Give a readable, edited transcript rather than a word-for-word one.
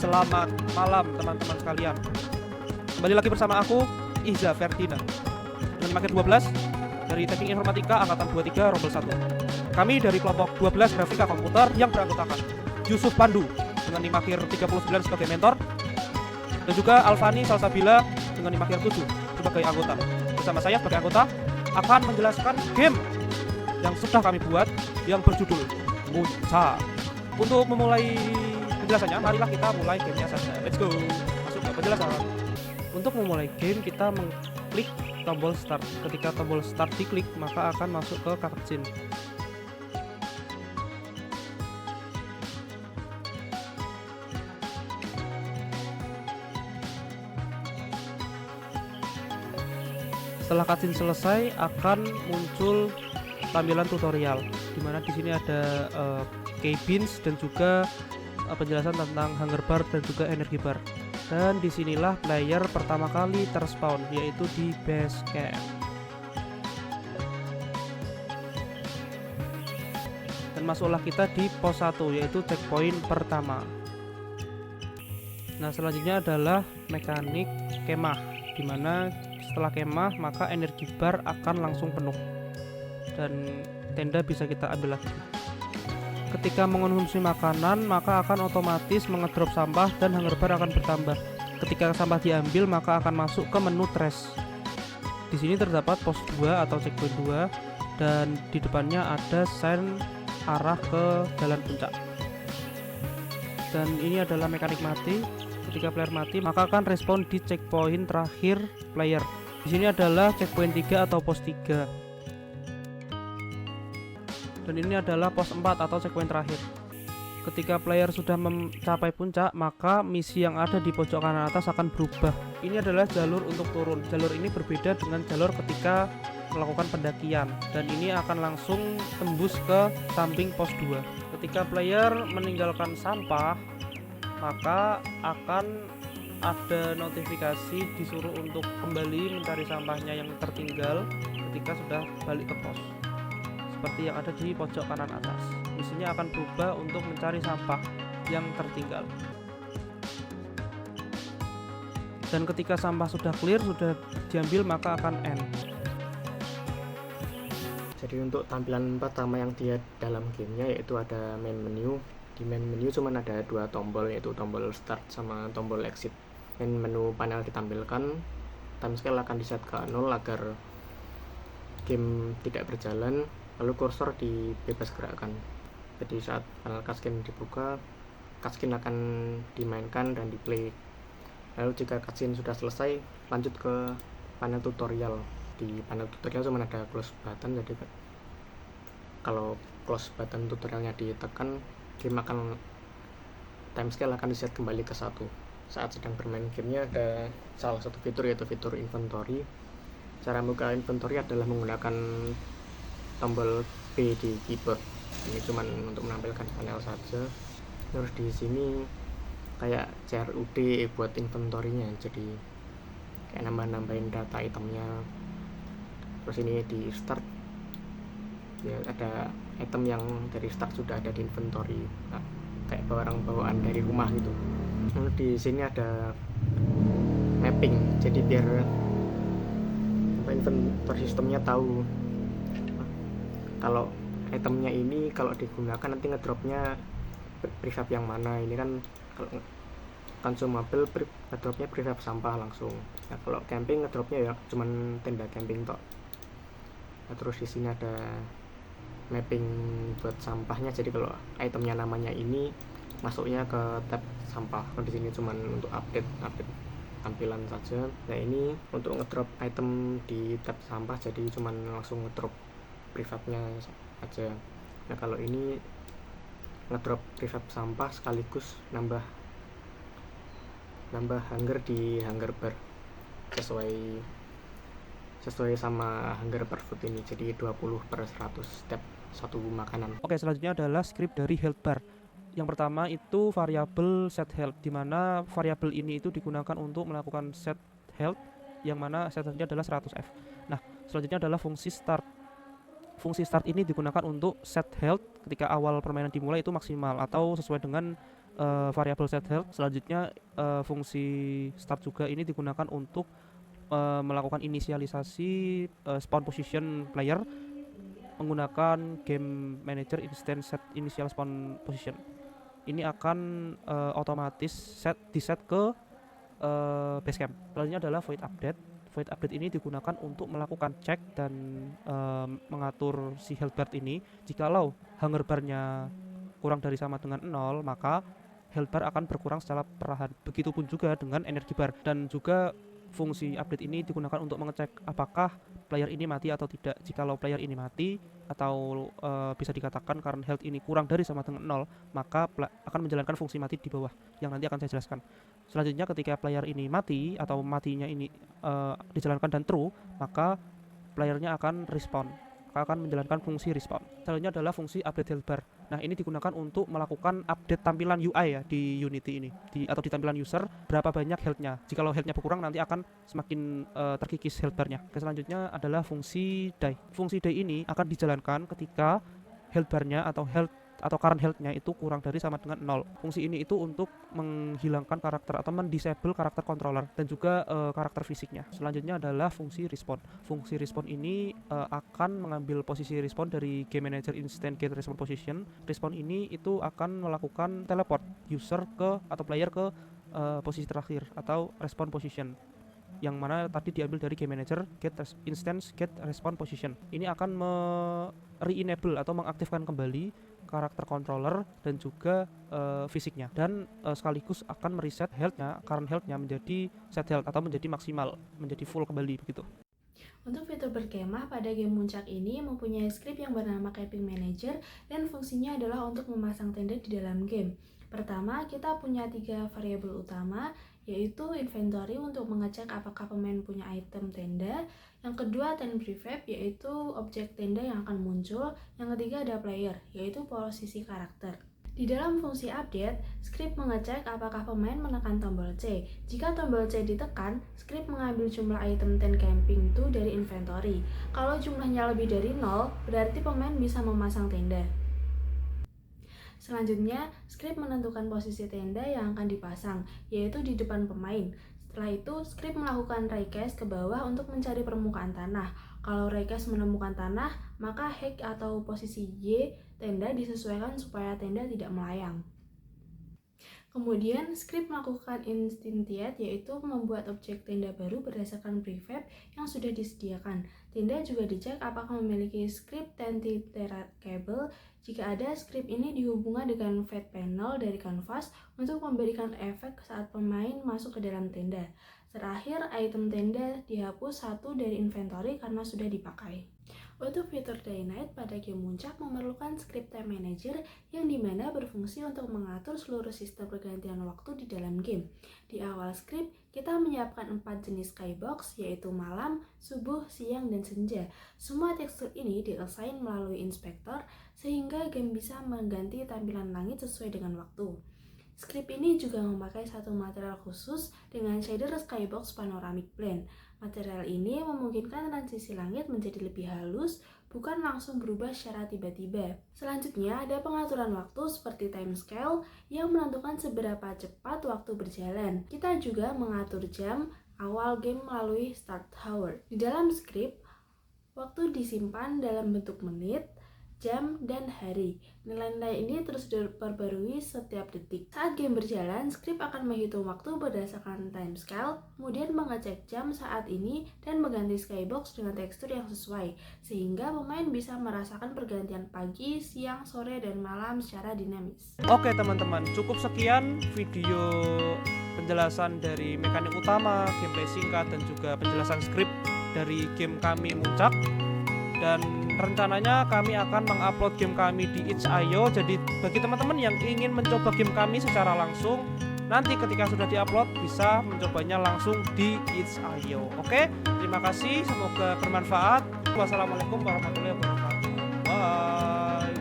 selamat malam teman-teman sekalian. Kembali lagi bersama aku, Iza Ferdina, dengan makin 12 dari Teknik Informatika Angkatan 23 Rombel 1. Kami dari kelompok 12 Grafika Komputer yang beranggotakan Yusuf Pandu dengan Nimakir 39 sebagai mentor, dan juga Alfani Salsabila dengan Nimakir 7 sebagai anggota. Bersama saya sebagai anggota akan menjelaskan game yang sudah kami buat yang berjudul Munca. Untuk memulai penjelasannya, marilah kita mulai gamenya saja. Let's go, masuk ke penjelasan. Untuk memulai game, kita mengklik tombol start. Ketika tombol start diklik, maka akan masuk ke cutscene. Setelah cutscene selesai, akan muncul tampilan tutorial, dimana di sini ada K-Beans dan juga penjelasan tentang hunger bar dan juga energi bar. Dan disinilah player pertama kali terspawn, yaitu di base camp. Dan masuklah kita di pos 1, yaitu checkpoint pertama. Nah, selanjutnya adalah mekanik kemah, dimana setelah kemah maka energi bar akan langsung penuh dan tenda bisa kita ambil lagi. Ketika mengonsumsi makanan, maka akan otomatis mengedrop sampah dan hunger bar akan bertambah. Ketika sampah diambil, maka akan masuk ke menu trash. Di sini terdapat pos 2 atau checkpoint 2 dan di depannya ada sign arah ke jalan puncak. Dan ini adalah mekanik mati. Ketika player mati, maka akan respawn di checkpoint terakhir player. Di sini adalah checkpoint 3 atau pos 3. Dan ini adalah pos 4 atau checkpoint terakhir. Ketika player sudah mencapai puncak, maka misi yang ada di pojok kanan atas akan berubah. Ini adalah jalur untuk turun. Jalur ini berbeda dengan jalur ketika melakukan pendakian, dan ini akan langsung tembus ke samping pos 2. Ketika player meninggalkan sampah, maka akan ada notifikasi disuruh untuk kembali mencari sampahnya yang tertinggal ketika sudah balik ke pos, seperti yang ada di pojok kanan atas. Misinya akan berubah untuk mencari sampah yang tertinggal. Dan ketika sampah sudah clear, sudah diambil, maka akan end. Jadi untuk tampilan pertama yang dia dalam gamenya yaitu ada main menu. Di main menu cuman ada dua tombol, yaitu tombol start sama tombol exit. Main menu panel ditampilkan, timescale akan di set ke 0 agar game tidak berjalan, lalu kursor dibebas gerakkan. Jadi saat panel cutscene dibuka, cutscene akan dimainkan dan di play. Lalu jika cutscene sudah selesai, lanjut ke panel tutorial. Di panel tutorial cuma ada close button, jadi kalau close button tutorialnya ditekan, game akan timescale akan diset kembali ke 1. Saat sedang bermain gamenya ada salah satu fitur, yaitu fitur inventory. Cara membuka inventory adalah menggunakan tombol B di keyboard. Ini cuma untuk menampilkan panel saja. Terus di sini kayak CRUD buat inventory-nya, jadi kayak nambahin data itemnya. Terus ini di start, ya ada item yang dari start sudah ada di inventory, nah, kayak barang bawaan dari rumah gitu. Lalu di sini ada mapping, jadi biar inventory sistemnya tahu kalau itemnya ini kalau digunakan nanti ngedropnya prefab yang mana. Ini kan kalau consumable ngedropnya prefab sampah langsung. Nah, kalau camping ngedropnya ya cuman tenda camping tok. Nah, terus di sini ada mapping buat sampahnya, jadi kalau itemnya namanya ini masuknya ke tab sampah. Kalau di sini cuman untuk update tampilan saja. Nah, ini untuk ngedrop item di tab sampah, jadi cuman langsung ngedrop prefabnya aja. Nah, kalau ini ngedrop prefab sampah sekaligus nambah hunger di hunger bar sesuai sama hunger per food ini, jadi 20/100 setiap satu makanan. Oke, selanjutnya adalah script dari health bar. Yang pertama itu variabel set health, dimana variabel ini itu digunakan untuk melakukan set health, yang mana set healthnya adalah 100F. Nah, selanjutnya adalah fungsi start. Fungsi start ini digunakan untuk set health ketika awal permainan dimulai itu maksimal atau sesuai dengan variabel set health. Selanjutnya fungsi start juga ini digunakan untuk melakukan inisialisasi spawn position player menggunakan game manager instant set initial spawn position. Ini akan otomatis diset ke base camp. Selanjutnya adalah void update. Void update ini digunakan untuk melakukan cek dan mengatur si health bar ini. Jikalau hunger bar-nya kurang dari sama dengan 0, maka health bar akan berkurang secara perlahan. Begitupun juga dengan energi bar. Dan juga fungsi update ini digunakan untuk mengecek apakah player ini mati atau tidak. Jikalau player ini mati atau bisa dikatakan current health ini kurang dari sama dengan 0, maka akan menjalankan fungsi mati di bawah yang nanti akan saya jelaskan. Selanjutnya ketika player ini mati atau matinya ini dijalankan dan true, maka playernya akan respawn, akan menjalankan fungsi respawn. Selanjutnya adalah fungsi update health bar. Nah, ini digunakan untuk melakukan update tampilan UI ya di Unity ini, atau di tampilan user, berapa banyak health-nya. Jikalau health-nya berkurang, nanti akan semakin terkikis health bar-nya. Selanjutnya adalah fungsi die. Fungsi die ini akan dijalankan ketika health bar-nya atau current health-nya itu kurang dari sama dengan 0. Fungsi ini itu untuk menghilangkan karakter atau mendisable karakter controller dan juga karakter fisiknya. Selanjutnya adalah fungsi respawn. Fungsi respawn ini akan mengambil posisi respawn dari game manager instant get respawn position. Respawn ini itu akan melakukan teleport user atau player ke posisi terakhir atau respawn position, yang mana tadi diambil dari game manager instance get respawn position. Ini akan re-enable atau mengaktifkan kembali karakter controller dan juga fisiknya, dan sekaligus akan mereset current health-nya menjadi set health atau menjadi maksimal, menjadi full kembali begitu. Untuk fitur berkemah pada game Muncak ini mempunyai script yang bernama Camping Manager dan fungsinya adalah untuk memasang tenda di dalam game. Pertama, kita punya 3 variabel utama, yaitu inventory untuk mengecek apakah pemain punya item tenda. Yang kedua, tent prefab, yaitu objek tenda yang akan muncul. Yang ketiga ada player, yaitu posisi karakter. Di dalam fungsi update, script mengecek apakah pemain menekan tombol C. Jika tombol C ditekan, script mengambil jumlah item tent camping itu dari inventory. Kalau jumlahnya lebih dari 0, berarti pemain bisa memasang tenda. Selanjutnya, script menentukan posisi tenda yang akan dipasang, yaitu di depan pemain. Setelah itu, script melakukan raycast ke bawah untuk mencari permukaan tanah. Kalau raycast menemukan tanah, maka height atau posisi Y tenda disesuaikan supaya tenda tidak melayang. Kemudian, script melakukan instantiate, yaitu membuat objek tenda baru berdasarkan prefab yang sudah disediakan. Tenda juga dicek apakah memiliki script tentiterable. Jika ada, script ini dihubungkan dengan fade panel dari canvas untuk memberikan efek saat pemain masuk ke dalam tenda. Terakhir, item tenda dihapus satu dari inventory karena sudah dipakai. Untuk fitur Day Night pada game Muncak memerlukan script time manager yang dimana berfungsi untuk mengatur seluruh sistem pergantian waktu di dalam game. Di awal script, kita menyiapkan 4 jenis skybox, yaitu malam, subuh, siang, dan senja. Semua tekstur ini di-assign melalui inspektor sehingga game bisa mengganti tampilan langit sesuai dengan waktu. Script ini juga memakai satu material khusus dengan shader skybox panoramic plane. Material ini memungkinkan transisi langit menjadi lebih halus, bukan langsung berubah secara tiba-tiba. Selanjutnya ada pengaturan waktu seperti time scale yang menentukan seberapa cepat waktu berjalan. Kita juga mengatur jam awal game melalui start hour. Di dalam script, waktu disimpan dalam bentuk menit, jam, dan hari. Nilai-nilai ini terus diperbarui setiap detik. Saat game berjalan, script akan menghitung waktu berdasarkan time scale, kemudian mengecek jam saat ini dan mengganti skybox dengan tekstur yang sesuai, sehingga pemain bisa merasakan pergantian pagi, siang, sore, dan malam secara dinamis. Oke teman-teman, cukup sekian video penjelasan dari mekanik utama, gameplay singkat, dan juga penjelasan script dari game kami Muncak. Dan rencananya kami akan mengupload game kami di itch.io. Jadi bagi teman-teman yang ingin mencoba game kami secara langsung, nanti ketika sudah diupload bisa mencobanya langsung di itch.io. Oke, terima kasih, semoga bermanfaat. Wassalamualaikum warahmatullahi wabarakatuh. Bye.